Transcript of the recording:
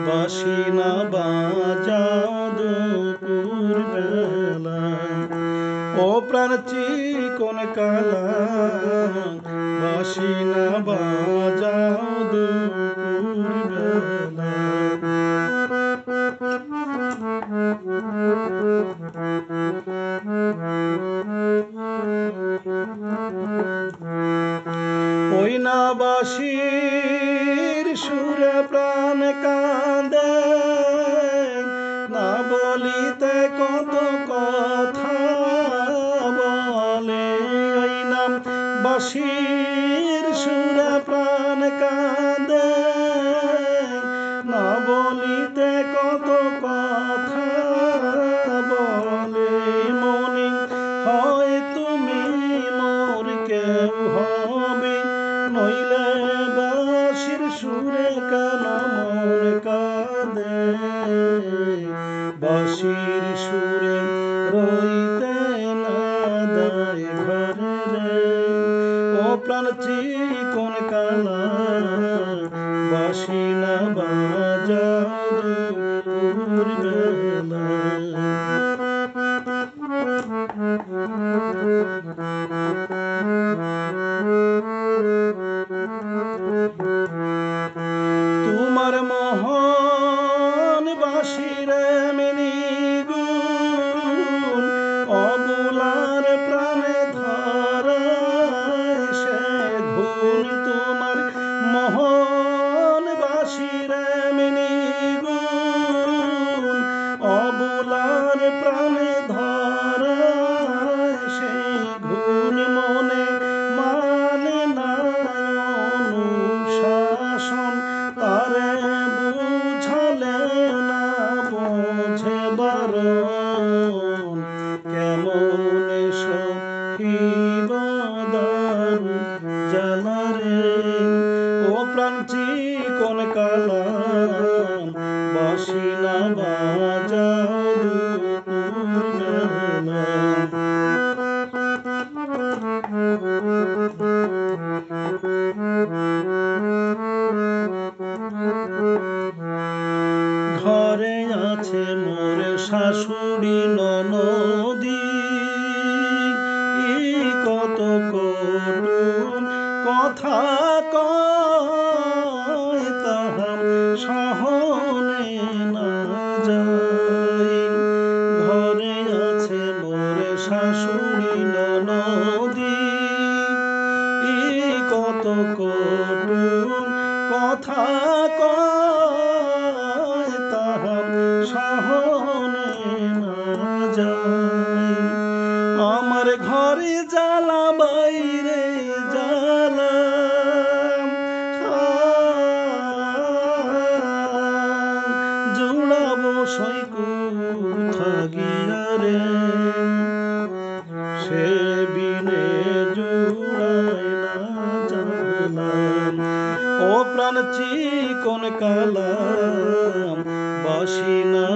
বাঁশি না বাজাও দুপুর বেলা, ও প্রাণ চিকন কালা, বাঁশি না বাজাও দুপুর বেলা। ওই না বাঁশির সুরে প্রাণ কাঁদে, না বলিতে কত কথা বলে। ওই না বাঁশির সুরে প্রাণ কাঁদে, না বলিতে কত কথা বলে। মনে হয় তুমি মোর কেউ হবে, নইলে বাঁশির সুরে কেন মন কাঁদে। বাঁশির সুরে রইতে না দেয় ঘরে রে, ও প্রাণ চিকন কালা, বাঁশি না বাজাও দুপুর বেলা। তোমার মোহন বাঁশির এমনি গুণ, অবলার প্রাণে ধরায় সে ঘুণ। তোমার মোহন বাঁশির এমনি গুণ, অবলার প্রাণে ধরায় সে ঘুণ। মনে মানে না অনুশাসন, তারে বুঝালে না বোঝে বারণ। কেমন সহিব দারু জ্বালা রে, ও প্রাণ চিকন কালা, বাঁশি না বাজাও দুপুর বেলা। ঘরে আছে মোর শাশুড়ি ননদি, কত কটু কথা কয়, তাহা সহনে না যায়। ঘরে আছে মোর শাশুড়ি ননদি, কত কটু কথা কয়, তাহা সহনে না যায়। আমার ঘরে জ্বালা বাইরে জ্বালা, জুড়াবো সই কোথা গিয়া রে, সে বিনে জুড়ায় না জ্বালা। ও প্রাণ চিকন কালা, বাঁশি না